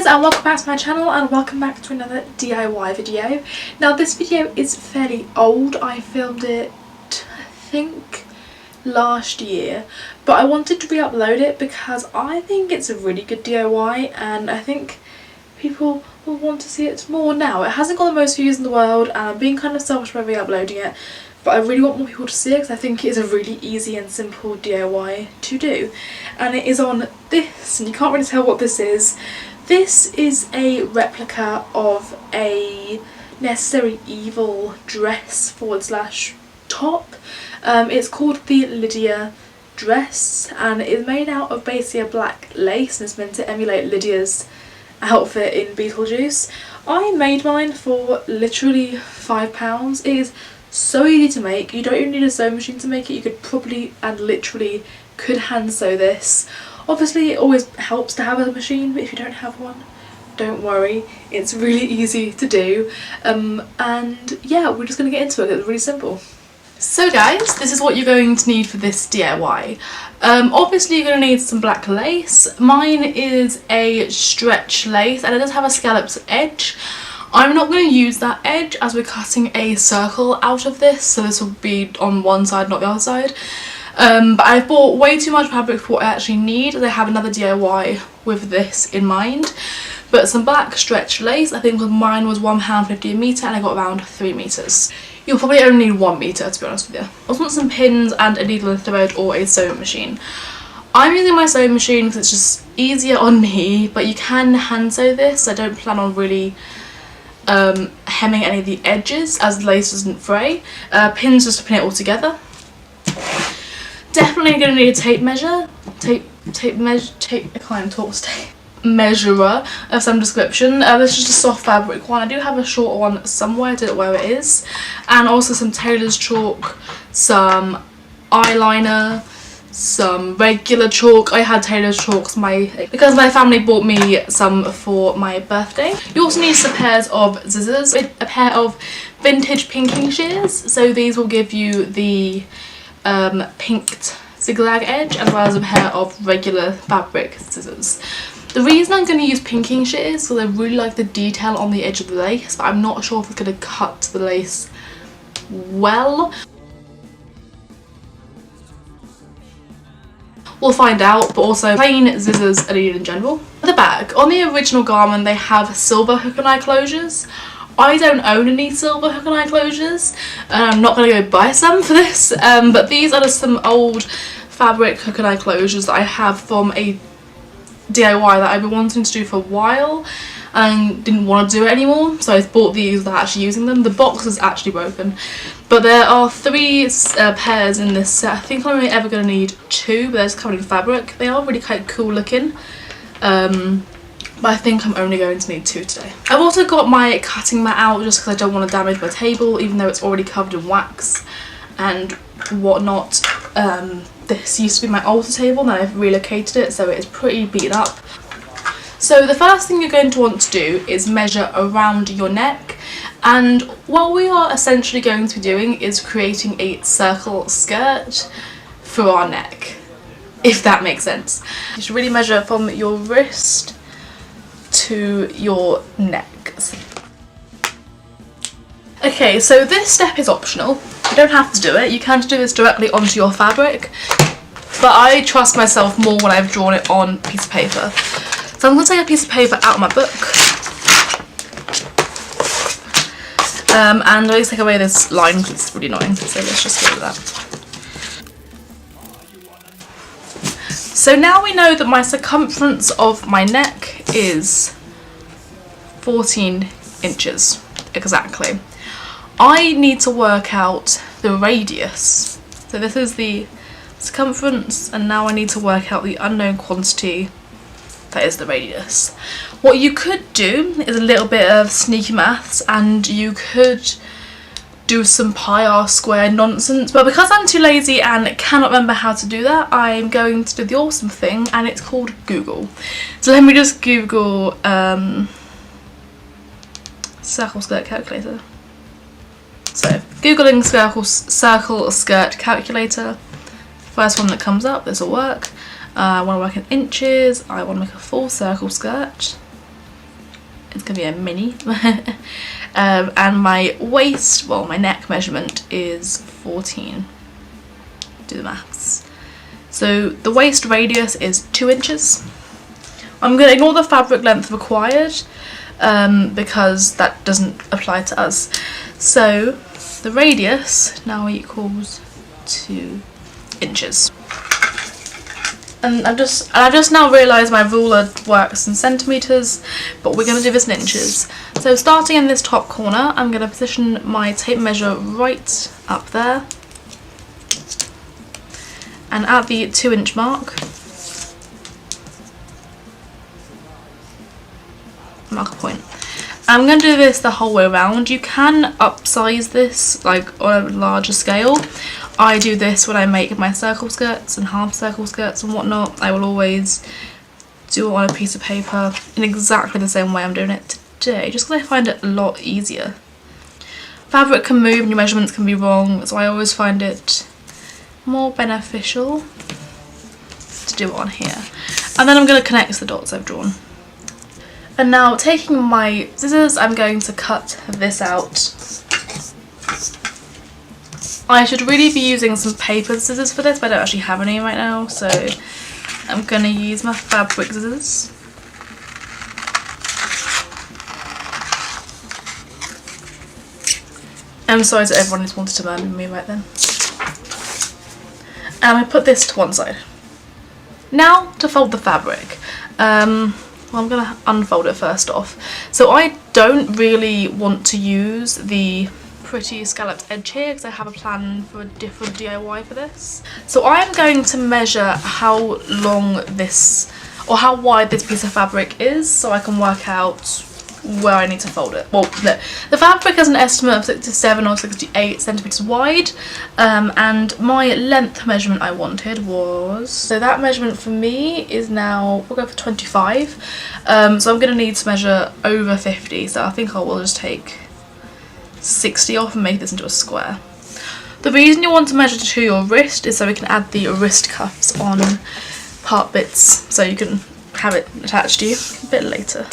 guys, and welcome back to my channel, and welcome back to another DIY video. Now this video is fairly old. I filmed it I think last year, but I wanted to re-upload it because I think it's a really good DIY and I think people will want to see it more now. It hasn't got the most views in the world and I'm being kind of selfish by re-uploading it, but I really want more people to see it because I think it is a really easy and simple DIY to do. And it is on this, and you can't really tell what this is. This is a replica of a Necessary Evil dress / top. It's called the Lydia dress and it's made out of basically a black lace and it's meant to emulate Lydia's outfit in Beetlejuice. I made mine for literally £5. It is so easy to make. You don't even need a sewing machine to make it. You could probably and literally could hand sew this. Obviously it always helps to have a machine, but if you don't have one, don't worry, it's really easy to do. And yeah, we're just going to get into it. It's really simple. So guys, this is what you're going to need for this DIY. Obviously you're going to need some black lace. Mine is a stretch lace and it does have a scalloped edge. I'm not going to use that edge as we're cutting a circle out of this, so this will be on one side, not the other side. But I've bought way too much fabric for what I actually need. I have another DIY with this in mind. But some black stretch lace, I think mine was £1.50 a metre and I got around 3 metres. You'll probably only need 1 metre to be honest with you. I also want some pins and a needle and thread or a sewing machine. I'm using my sewing machine because it's just easier on me, but you can hand sew this. I don't plan on really hemming any of the edges as the lace doesn't fray. Pins just to pin it all together. Definitely going to need a tape measure, I can't even talk today. Measurer of some description. This is just a soft fabric one. I do have a shorter one somewhere, I don't know where it is. And also some tailor's chalk, some eyeliner, some regular chalk. I had tailor's chalks because my family bought me some for my birthday. You also need some pairs of scissors, a pair of vintage pinking shears. So these will give you the pinked zigzag edge, as well as a pair of regular fabric scissors. The reason I'm going to use pinking shears is because I really like the detail on the edge of the lace, but I'm not sure if it's going to cut the lace well. We'll find out, but also plain scissors are needed in general. The back, on the original garment they have silver hook and eye closures. I don't own any silver hook and eye closures and I'm not going to go buy some for this, but these are just some old fabric hook and eye closures that I have from a DIY that I've been wanting to do for a while and didn't want to do it anymore, so I bought these without actually using them. The box is actually broken, but there are 3 pairs in this set. I think I'm only ever going to need 2, but they're just covered in fabric. They are really quite cool looking. But I think I'm only going to need 2 today. I've also got my cutting mat out just because I don't want to damage my table, even though it's already covered in wax and whatnot. This used to be my altar table and I've relocated it, so it is pretty beaten up. So the first thing you're going to want to do is measure around your neck, and what we are essentially going to be doing is creating a circle skirt for our neck, if that makes sense. You should really measure from your wrist to your neck. Okay, so this step is optional. You don't have to do it. You can just do this directly onto your fabric, but I trust myself more when I've drawn it on a piece of paper. So I'm going to take a piece of paper out of my book and I'm going to take away this line because it's really annoying, so let's just go with that. So now we know that my circumference of my neck is 14 inches exactly. I need to work out the radius. So this is the circumference and now I need to work out the unknown quantity that is the radius. What you could do is a little bit of sneaky maths and you could do some pi r squared nonsense, but because I'm too lazy and cannot remember how to do that, I'm going to do the awesome thing and it's called Google. So let me just Google circle skirt calculator. So googling circle skirt calculator, first one that comes up, this will work. I want to work in inches, I want to make a full circle skirt. it's gonna be a mini. And my waist, well, my neck measurement is 14. Do the maths. So the waist radius is 2 inches. I'm gonna ignore the fabric length required because that doesn't apply to us. So the radius now equals 2 inches. And I've just now realised my ruler works in centimetres, but we're going to do this in inches. So starting in this top corner, I'm going to position my tape measure right up there. And at the 2 inch mark, mark a point. I'm going to do this the whole way around. You can upsize this like on a larger scale. I do this when I make my circle skirts and half circle skirts and whatnot. I will always do it on a piece of paper in exactly the same way I'm doing it today, just because I find it a lot easier. Fabric can move and your measurements can be wrong, so I always find it more beneficial to do it on here. And then I'm going to connect the dots I've drawn. And now taking my scissors, I'm going to cut this out. I should really be using some paper scissors for this, but I don't actually have any right now, so I'm going to use my fabric scissors. I'm sorry to everyone who's wanted to murmur me right then. And I put this to one side. Now to fold the fabric. Well, I'm going to unfold it first off. So I don't really want to use the pretty scalloped edge here because I have a plan for a different DIY for this. So I'm going to measure how long this, or how wide this piece of fabric is, so I can work out where I need to fold it. Well, the fabric has an estimate of 67 or 68 centimetres wide, and my length measurement I wanted was, so that measurement for me is now, we'll go for 25, so I'm going to need to measure over 50, so I think I will just take 60 off and make this into a square. The reason you want to measure to your wrist is so we can add the wrist cuffs on part bits, so you can have it attached to you a bit later.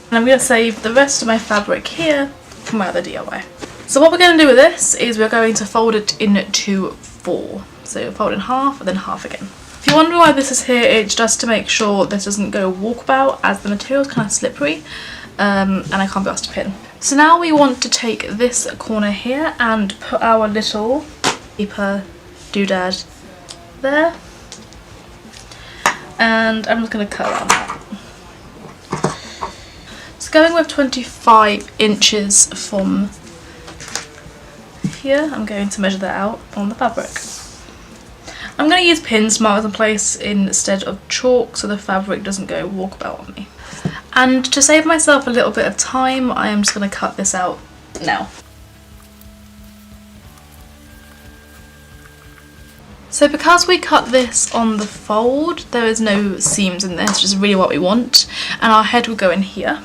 And I'm going to save the rest of my fabric here for my other DIY. So what we're going to do with this is we're going to fold it into 4. So fold in half and then half again. If you wonder why this is here, it's just to make sure this doesn't go walkabout, as the material is kind of slippery and I can't be asked to pin. So now we want to take this corner here and put our little paper doodad there, and I'm just going to cut around that. So going with 25 inches from here, I'm going to measure that out on the fabric. I'm going to use pins to mark them in place instead of chalk so the fabric doesn't go walkabout on me. And to save myself a little bit of time, I am just going to cut this out now. So because we cut this on the fold, there is no seams in this, which is really what we want, and our head will go in here.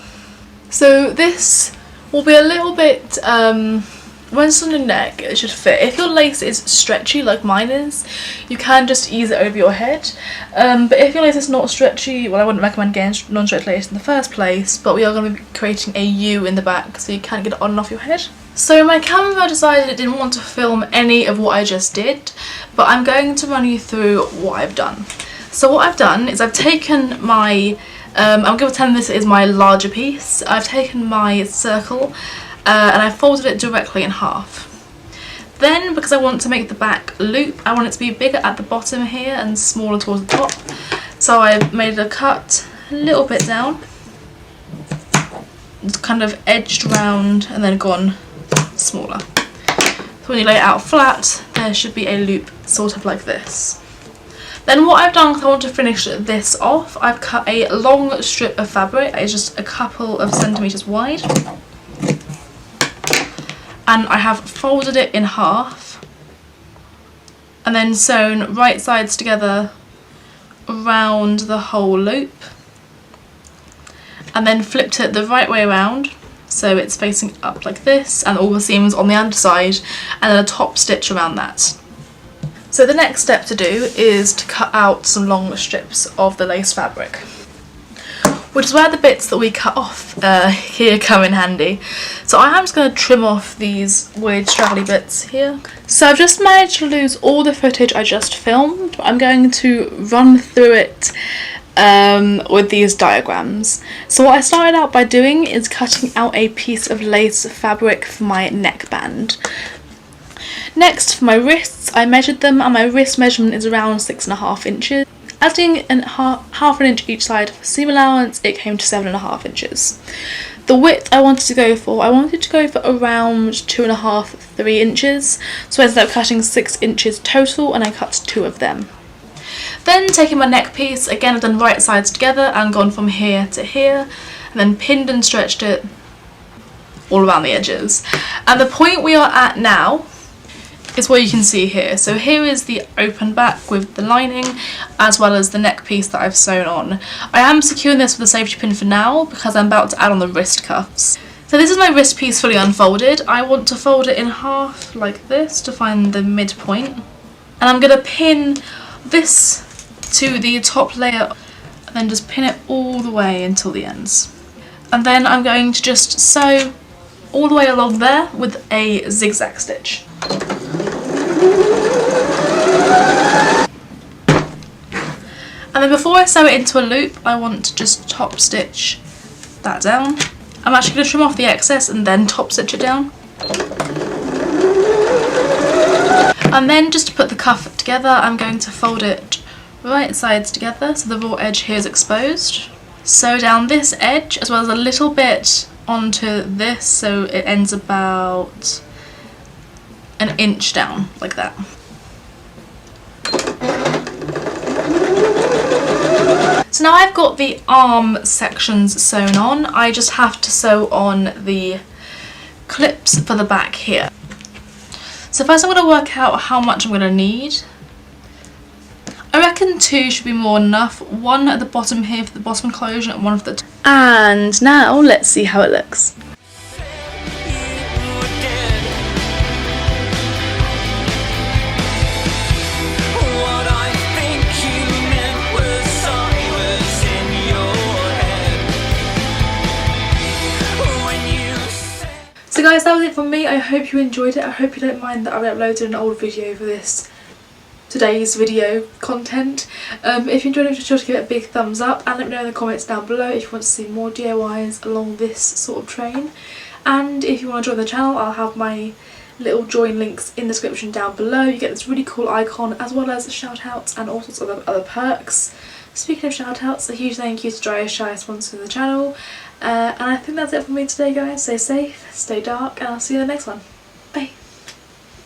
So this will be a little bit, when it's on your neck, it should fit. If your lace is stretchy like mine is, you can just ease it over your head. But if your lace is not stretchy, well, I wouldn't recommend getting non-stretch lace in the first place, but we are going to be creating a U in the back so you can't get it on and off your head. So my camera decided it didn't want to film any of what I just did, but I'm going to run you through what I've done. So what I've done is I've taken my, I'm going to pretend this is my larger piece. I've taken my circle and I folded it directly in half. Then, because I want to make the back loop, I want it to be bigger at the bottom here and smaller towards the top. So I've made a cut a little bit down, it's kind of edged around and then gone smaller. So when you lay it out flat, there should be a loop sort of like this. Then what I've done, because I want to finish this off, I've cut a long strip of fabric. It's just a couple of centimetres wide. And I have folded it in half and then sewn right sides together around the whole loop, and then flipped it the right way around so it's facing up like this, and all the seams on the underside, and then a top stitch around that. So the next step to do is to cut out some long strips of the lace fabric, which is where the bits that we cut off here come in handy. So I am just going to trim off these weird straggly bits here. So I've just managed to lose all the footage I just filmed, but I'm going to run through it with these diagrams. So what I started out by doing is cutting out a piece of lace fabric for my neckband. Next, for my wrists, I measured them, and my wrist measurement is around 6.5 inches. Adding half an inch each side for seam allowance, it came to 7.5 inches. The width I wanted to go for around 2.5 to 3 inches, so I ended up cutting 6 inches total, and I cut 2 of them. Then taking my neck piece, again I've done right sides together and gone from here to here, and then pinned and stretched it all around the edges. And the point we are at now is what you can see here. So here is the open back with the lining, as well as the neck piece that I've sewn on. I am securing this with a safety pin for now because I'm about to add on the wrist cuffs. So this is my wrist piece fully unfolded. I want to fold it in half like this to find the midpoint, and I'm going to pin this to the top layer and then just pin it all the way until the ends. And then I'm going to just sew all the way along there with a zigzag stitch. And then before I sew it into a loop, I want to just top stitch that down. I'm actually going to trim off the excess and then top stitch it down. And then just to put the cuff together, I'm going to fold it right sides together so the raw edge here is exposed. Sew down this edge as well as a little bit onto this so it ends about an inch down, like that. So now I've got the arm sections sewn on, I just have to sew on the clips for the back here. So first I'm going to work out how much I'm going to need. I reckon 2 should be more than enough. 1 at the bottom here for the bottom enclosure and 1 for the top. And now let's see how it looks. So guys, that was it from me. I hope you enjoyed it. I hope you don't mind that I've uploaded an old video for today's video content. If you enjoyed it, be sure to give it a big thumbs up and let me know in the comments down below if you want to see more DIYs along this sort of train. And if you want to join the channel, I'll have my little join links in the description down below. You get this really cool icon as well as shout outs and all sorts of other perks. Speaking of shout outs, a huge thank you to Dry as Shy sponsoring the channel. And I think that's it from me today guys. Stay safe, stay dark, and I'll see you in the next one.